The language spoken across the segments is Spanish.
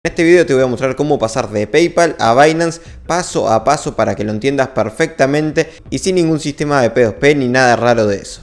En este video te voy a mostrar cómo pasar de PayPal a Binance paso a paso para que lo entiendas perfectamente y sin ningún sistema de P2P ni nada raro de eso.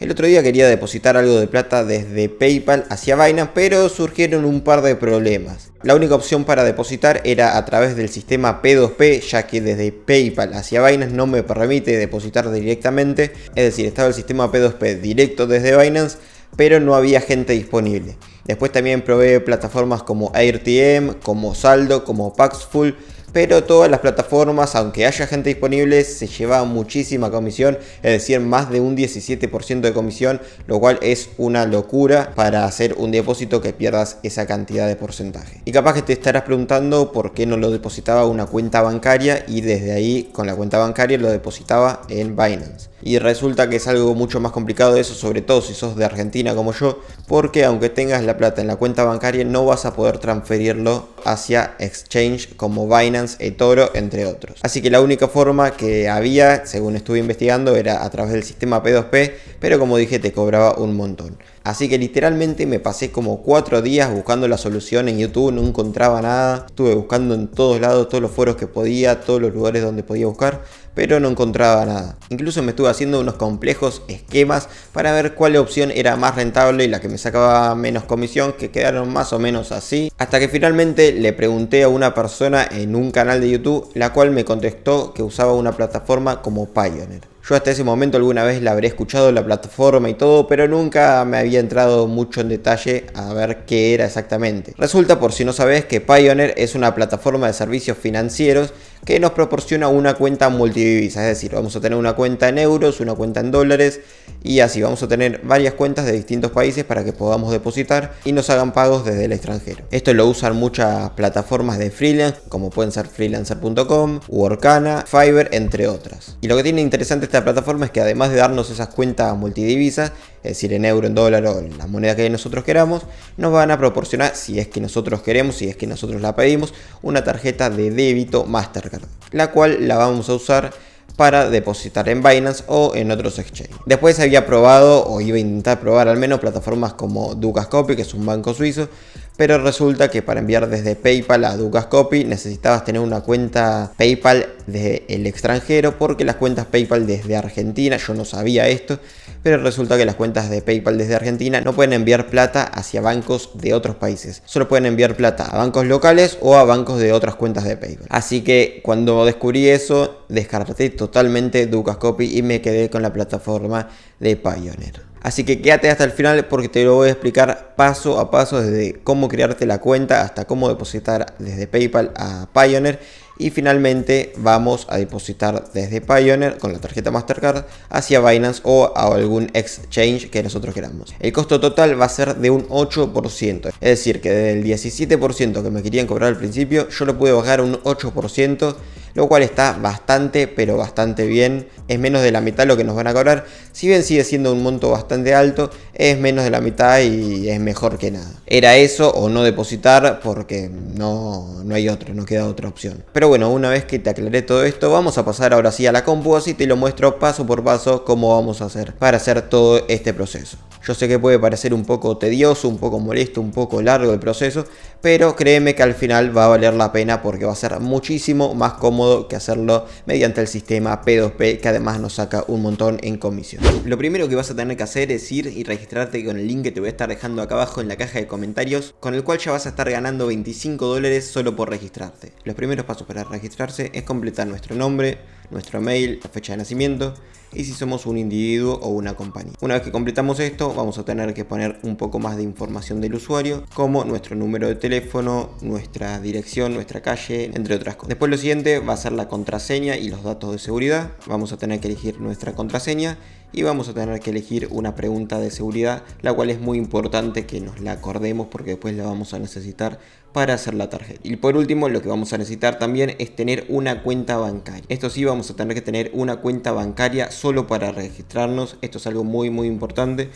El otro día quería depositar algo de plata desde PayPal hacia Binance, pero surgieron un par de problemas. La única opción para depositar era a través del sistema P2P, ya que desde PayPal hacia Binance no me permite depositar directamente, es decir, estaba el sistema P2P directo desde Binance, pero no había gente disponible. Después también probé plataformas como AirTM, como Saldo, como Paxful, pero todas las plataformas, aunque haya gente disponible, se lleva muchísima comisión, es decir, más de un 17% de comisión, lo cual es una locura para hacer un depósito que pierdas esa cantidad de porcentaje. Y capaz que te estarás preguntando por qué no lo depositaba a una cuenta bancaria y desde ahí con la cuenta bancaria lo depositaba en Binance. Y resulta que es algo mucho más complicado de eso, sobre todo si sos de Argentina como yo, porque aunque tengas la plata en la cuenta bancaria no vas a poder transferirlo hacia exchange como Binance, eToro, entre otros. Así que la única forma que había, según estuve investigando, era a través del sistema P2P, pero como dije te cobraba un montón. Así que literalmente me pasé como 4 días buscando la solución en YouTube, no encontraba nada. Estuve buscando en todos lados, todos los foros que podía, todos los lugares donde podía buscar, pero no encontraba nada. Incluso me estuve haciendo unos complejos esquemas para ver cuál opción era más rentable y la que me sacaba menos comisión, que quedaron más o menos así. Hasta que finalmente le pregunté a una persona en un canal de YouTube, la cual me contestó que usaba una plataforma como Pioneer. Yo hasta ese momento alguna vez la habré escuchado la plataforma y todo, pero nunca me había entrado mucho en detalle a ver qué era exactamente. Resulta, por si no sabes, que Pioneer es una plataforma de servicios financieros que nos proporciona una cuenta multidivisa, es decir, vamos a tener una cuenta en euros, una cuenta en dólares y así vamos a tener varias cuentas de distintos países para que podamos depositar y nos hagan pagos desde el extranjero. Esto lo usan muchas plataformas de freelance, como pueden ser freelancer.com, Workana, Fiverr, entre otras. Y lo que tiene interesante esta plataforma es que además de darnos esas cuentas multidivisas, es decir, en euro, en dólar o en la moneda que nosotros queramos, nos van a proporcionar, si es que nosotros queremos, si es que nosotros la pedimos, una tarjeta de débito Mastercard, la cual la vamos a usar para depositar en Binance o en otros exchanges. Después había probado, o iba a intentar probar al menos, plataformas como Dukascopy, que es un banco suizo, pero resulta que para enviar desde PayPal a Dukascopy necesitabas tener una cuenta PayPal del extranjero, porque las cuentas PayPal desde Argentina, yo no sabía esto, pero resulta que las cuentas de PayPal desde Argentina no pueden enviar plata hacia bancos de otros países, solo pueden enviar plata a bancos locales o a bancos de otras cuentas de PayPal. Así que cuando descubrí eso, descarté totalmente Dukascopy y me quedé con la plataforma de Pioneer. Así que quédate hasta el final porque te lo voy a explicar paso a paso, desde cómo crearte la cuenta hasta cómo depositar desde PayPal a Pioneer. Y finalmente vamos a depositar desde Pioneer con la tarjeta Mastercard hacia Binance o a algún exchange que nosotros queramos. El costo total va a ser de un 8%. Es decir, que del 17% que me querían cobrar al principio, yo lo pude bajar a un 8%. Lo cual está bastante, pero bastante bien. Es menos de la mitad lo que nos van a cobrar. Si bien sigue siendo un monto bastante alto, es menos de la mitad y es mejor que nada. Era eso o no depositar, porque no hay otro, no queda otra opción. Pero bueno, una vez que te aclaré todo esto, vamos a pasar ahora sí a la compu, así te lo muestro paso por paso cómo vamos a hacer para hacer todo este proceso. Yo sé que puede parecer un poco tedioso, un poco molesto, un poco largo el proceso, pero créeme que al final va a valer la pena porque va a ser muchísimo más cómodo que hacerlo mediante el sistema P2P, que además nos saca un montón en comisión. Lo primero que vas a tener que hacer es ir y registrarte con el link que te voy a estar dejando acá abajo en la caja de comentarios, con el cual ya vas a estar ganando $25 solo por registrarte. Los primeros pasos para registrarse es completar nuestro nombre, nuestro mail, la fecha de nacimiento y si somos un individuo o una compañía. Una vez que completamos esto, vamos a tener que poner un poco más de información del usuario, como nuestro número de teléfono, nuestra dirección, nuestra calle, entre otras cosas. Después lo siguiente va a ser la contraseña y los datos de seguridad. Vamos a tener que elegir nuestra contraseña y vamos a tener que elegir una pregunta de seguridad, la cual es muy importante que nos la acordemos porque después la vamos a necesitar para hacer la tarjeta. Y por último, lo que vamos a necesitar también es tener una cuenta bancaria. Esto sí, vamos a tener que tener una cuenta bancaria solo para registrarnos. Esto es algo muy importante.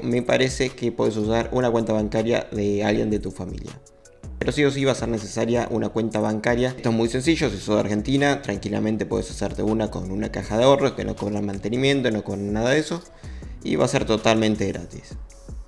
Me parece que puedes usar una cuenta bancaria de alguien de tu familia. Pero sí o sí va a ser necesaria una cuenta bancaria. Esto es muy sencillo, si sos de Argentina, tranquilamente puedes hacerte una con una caja de ahorros que no cobran mantenimiento, no cobran nada de eso. Y va a ser totalmente gratis.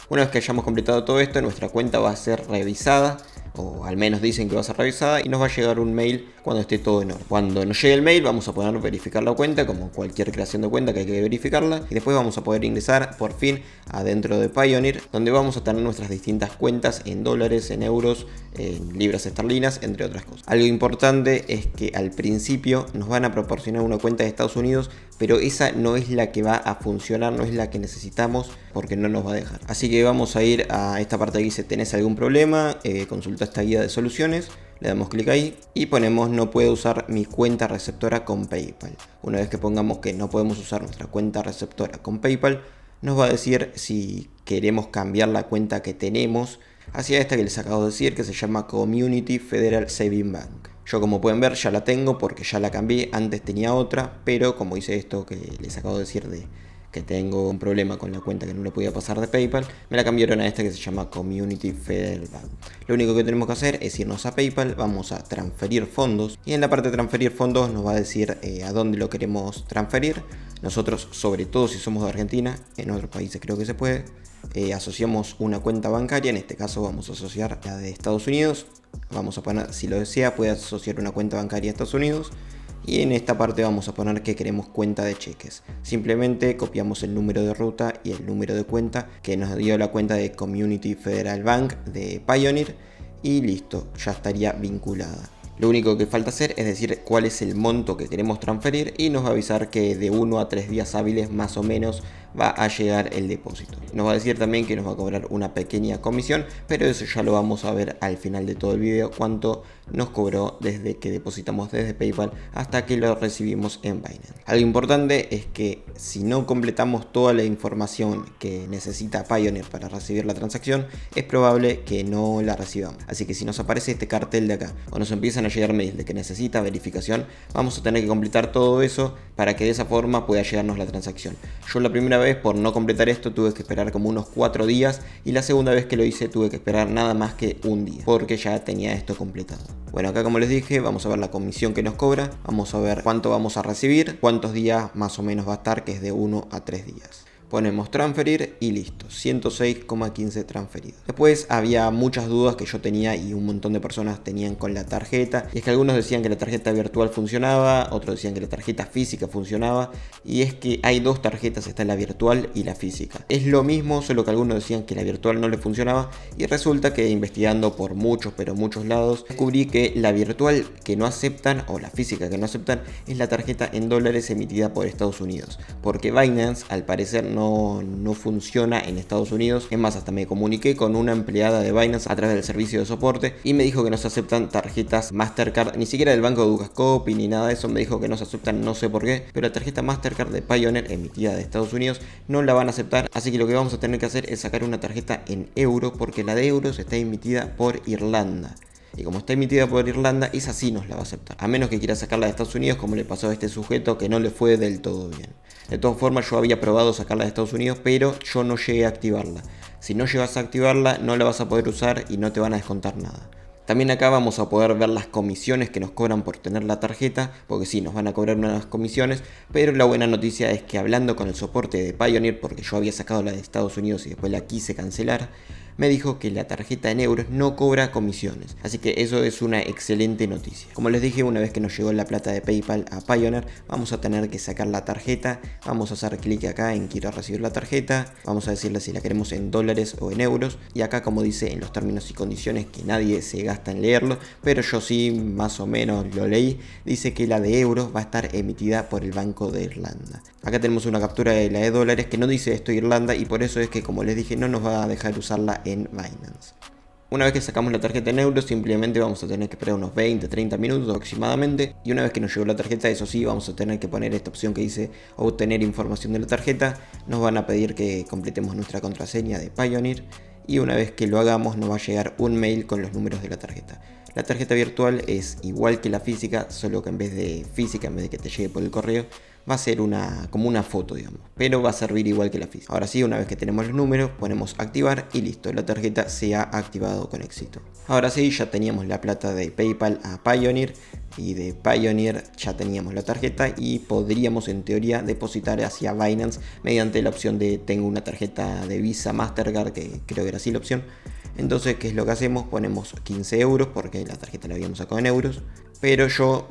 Una vez que hayamos completado todo esto, nuestra cuenta va a ser revisada, o al menos dicen que va a ser revisada, y nos va a llegar un mail cuando esté todo en orden. Cuando nos llegue el mail vamos a poder verificar la cuenta, como cualquier creación de cuenta que hay que verificarla, y después vamos a poder ingresar por fin adentro de Payoneer, donde vamos a tener nuestras distintas cuentas en dólares, en euros, en libras esterlinas, entre otras cosas. Algo importante es que al principio nos van a proporcionar una cuenta de Estados Unidos, pero esa no es la que va a funcionar, no es la que necesitamos, porque no nos va a dejar. Así que vamos a ir a esta parte que dice ¿tenés algún problema? Consulta esta guía de soluciones. Le damos clic ahí y ponemos no puedo usar mi cuenta receptora con PayPal. Una vez que pongamos que no podemos usar nuestra cuenta receptora con PayPal, nos va a decir si queremos cambiar la cuenta que tenemos hacia esta que les acabo de decir, que se llama Community Federal Savings Bank. Yo, como pueden ver, ya la tengo porque ya la cambié. Antes tenía otra, pero como hice esto que les acabo de decir de que tengo un problema con la cuenta que no le podía pasar de PayPal, me la cambiaron a esta que se llama Community Federal Bank. Lo único que tenemos que hacer es irnos a PayPal, vamos a transferir fondos y en la parte de transferir fondos nos va a decir a dónde lo queremos transferir. Nosotros, sobre todo si somos de Argentina, en otros países creo que se puede, asociamos una cuenta bancaria. En este caso vamos a asociar la de Estados Unidos. Vamos a poner, si lo desea, puede asociar una cuenta bancaria a Estados Unidos. Y en esta parte vamos a poner que queremos cuenta de cheques. Simplemente copiamos el número de ruta y el número de cuenta que nos dio la cuenta de Community Federal Bank de Payoneer y listo, ya estaría vinculada. Lo único que falta hacer es decir cuál es el monto que queremos transferir y nos va a avisar que de 1 a 3 días hábiles más o menos va a llegar el depósito. Nos va a decir también que nos va a cobrar una pequeña comisión, pero eso ya lo vamos a ver al final de todo el video, cuánto nos cobró desde que depositamos desde PayPal hasta que lo recibimos en Binance. Algo importante es que si no completamos toda la información que necesita Payoneer para recibir la transacción, es probable que no la recibamos. Así que si nos aparece este cartel de acá o nos empiezan a llegar mails de que necesita verificación, vamos a tener que completar todo eso para que de esa forma pueda llegarnos la transacción. Yo la primera vez, por no completar esto, tuve que esperar como unos 4 días y la segunda vez que lo hice tuve que esperar nada más que un día porque ya tenía esto completado. Bueno, acá como les dije, vamos a ver la comisión que nos cobra, vamos a ver cuánto vamos a recibir, cuántos días más o menos va a estar, que es de 1 a 3 días. Ponemos transferir y listo, 106,15 transferidos. Después había muchas dudas que yo tenía y un montón de personas tenían con la tarjeta. Y es que algunos decían que la tarjeta virtual funcionaba, otros decían que la tarjeta física funcionaba. Y es que hay dos tarjetas, está la virtual y la física. Es lo mismo, solo que algunos decían que la virtual no le funcionaba. Y resulta que investigando por muchos, pero muchos lados, descubrí que la virtual que no aceptan, o la física que no aceptan, es la tarjeta en dólares emitida por Estados Unidos. Porque Binance, al parecer, no funciona en Estados Unidos. Es más, hasta me comuniqué con una empleada de Binance a través del servicio de soporte y me dijo que no se aceptan tarjetas Mastercard, ni siquiera del banco de Dukascopy ni nada de eso. Me dijo que no se aceptan, no sé por qué, pero la tarjeta Mastercard de Payoneer emitida de Estados Unidos no la van a aceptar. Así que lo que vamos a tener que hacer es sacar una tarjeta en euro, porque la de euros está emitida por Irlanda. Y como está emitida por Irlanda, esa sí nos la va a aceptar. A menos que quiera sacarla de Estados Unidos, como le pasó a este sujeto que no le fue del todo bien. De todas formas, yo había probado sacarla de Estados Unidos, pero yo no llegué a activarla. Si no llegas a activarla, no la vas a poder usar y no te van a descontar nada. También acá vamos a poder ver las comisiones que nos cobran por tener la tarjeta, porque sí, nos van a cobrar unas comisiones, pero la buena noticia es que hablando con el soporte de Payoneer, porque yo había sacado la de Estados Unidos y después la quise cancelar, me dijo que la tarjeta en euros no cobra comisiones, así que eso es una excelente noticia. Como les dije, una vez que nos llegó la plata de PayPal a Payoneer, vamos a tener que sacar la tarjeta, vamos a hacer clic acá en quiero recibir la tarjeta, vamos a decirle si la queremos en dólares o en euros, y acá como dice en los términos y condiciones, que nadie se gasta en leerlo, pero yo sí más o menos lo leí, dice que la de euros va a estar emitida por el Banco de Irlanda. Acá tenemos una captura de la de dólares que no dice esto Irlanda, y por eso es que, como les dije, no nos va a dejar usarla en Binance. Una vez que sacamos la tarjeta en euros, simplemente vamos a tener que esperar unos 20-30 minutos aproximadamente. Y una vez que nos llegó la tarjeta, eso sí, vamos a tener que poner esta opción que dice obtener información de la tarjeta. Nos van a pedir que completemos nuestra contraseña de Payoneer. Y una vez que lo hagamos, nos va a llegar un mail con los números de la tarjeta. La tarjeta virtual es igual que la física, solo que en vez de física, en vez de que te llegue por el correo, va a ser como una foto, digamos, pero va a servir igual que la física. Ahora sí, una vez que tenemos los números, ponemos activar y listo, la tarjeta se ha activado con éxito. Ahora sí, ya teníamos la plata de PayPal a Payoneer y de Payoneer ya teníamos la tarjeta y podríamos en teoría depositar hacia Binance mediante la opción de tengo una tarjeta de Visa Mastercard, que creo que era así la opción. Entonces, ¿qué es lo que hacemos? Ponemos 15 euros porque la tarjeta la habíamos sacado en euros. Pero yo,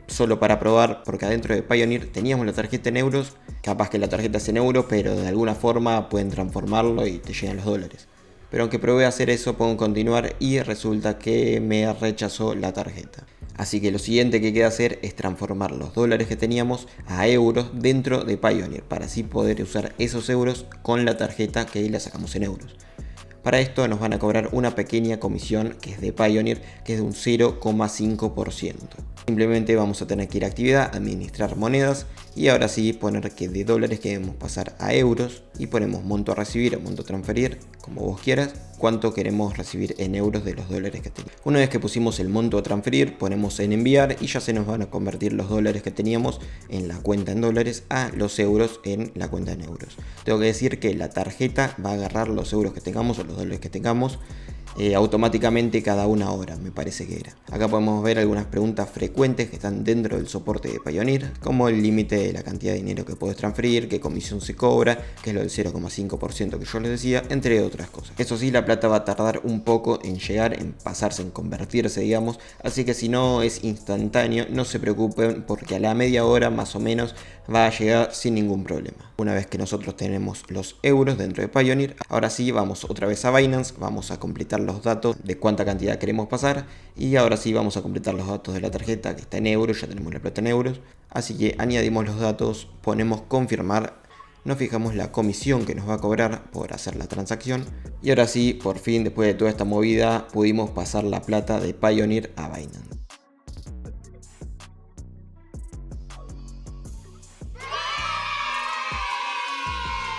solo para probar, porque adentro de Payoneer teníamos la tarjeta en euros. Capaz que la tarjeta es en euros, pero de alguna forma pueden transformarlo y te llegan los dólares. Pero aunque probé a hacer eso, pongo continuar y resulta que me rechazó la tarjeta. Así que lo siguiente que queda hacer es transformar los dólares que teníamos a euros dentro de Payoneer, para así poder usar esos euros con la tarjeta que la sacamos en euros. Para esto nos van a cobrar una pequeña comisión que es de Payoneer, que es de un 0,5%. Simplemente vamos a tener que ir a actividad, administrar monedas y ahora sí poner que de dólares queremos pasar a euros y ponemos monto a recibir o monto a transferir, como vos quieras, cuánto queremos recibir en euros de los dólares que teníamos. Una vez que pusimos el monto a transferir, ponemos en enviar y ya se nos van a convertir los dólares que teníamos en la cuenta en dólares a los euros en la cuenta en euros. Tengo que decir que la tarjeta va a agarrar los euros que tengamos o los dólares que tengamos automáticamente cada una hora, me parece que era. Acá podemos ver algunas preguntas frecuentes que están dentro del soporte de Payoneer, como el límite de la cantidad de dinero que puedes transferir, qué comisión se cobra, que es lo del 0,5% que yo les decía, entre otras cosas. Eso sí, la plata va a tardar un poco en llegar, en pasarse, en convertirse, digamos, así que si no es instantáneo, no se preocupen porque a la media hora más o menos va a llegar sin ningún problema. Una vez que nosotros tenemos los euros dentro de Payoneer, ahora sí vamos otra vez a Binance, vamos a completar los datos de cuánta cantidad queremos pasar y ahora sí vamos a completar los datos de la tarjeta que está en euros, ya tenemos la plata en euros, así que añadimos los datos, ponemos confirmar, nos fijamos la comisión que nos va a cobrar por hacer la transacción y ahora sí, por fin, después de toda esta movida, pudimos pasar la plata de Payoneer a Binance.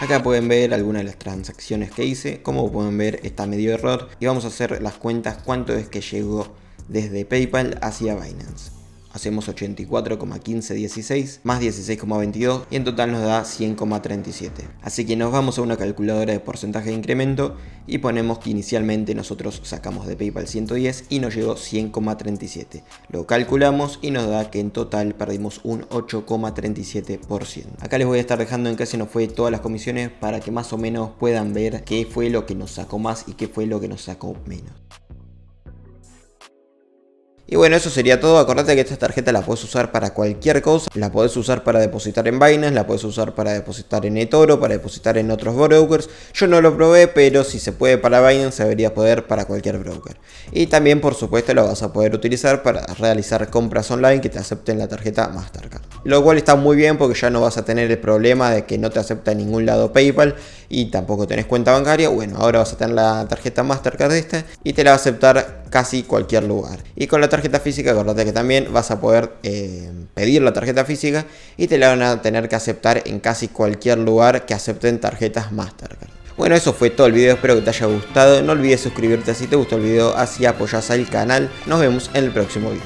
Acá pueden ver algunas de las transacciones que hice. Como pueden ver, está medio error. Y vamos a hacer las cuentas cuánto es que llegó desde PayPal hacia Binance. Hacemos 84,1516 más 16,22 y en total nos da 100,37. Así que nos vamos a una calculadora de porcentaje de incremento y ponemos que inicialmente nosotros sacamos de PayPal 110 y nos llegó 100,37. Lo calculamos y nos da que en total perdimos un 8,37%. Acá les voy a estar dejando en qué se nos fue todas las comisiones para que más o menos puedan ver qué fue lo que nos sacó más y qué fue lo que nos sacó menos. Y bueno, eso sería todo. Acordate que esta tarjeta la puedes usar para cualquier cosa. La puedes usar para depositar en Binance, la puedes usar para depositar en eToro, para depositar en otros brokers. Yo no lo probé, pero si se puede para Binance, debería poder para cualquier broker. Y también, por supuesto, la vas a poder utilizar para realizar compras online que te acepten la tarjeta Mastercard. Lo cual está muy bien porque ya no vas a tener el problema de que no te acepta en ningún lado PayPal y tampoco tenés cuenta bancaria. Bueno, ahora vas a tener la tarjeta Mastercard esta y te la va a aceptar casi cualquier lugar. Y con la tarjeta física, acordate que también vas a poder pedir la tarjeta física y te la van a tener que aceptar en casi cualquier lugar que acepten tarjetas Mastercard. Bueno, eso fue todo el video, espero que te haya gustado. No olvides suscribirte si te gustó el video, así apoyas al canal. Nos vemos en el próximo video.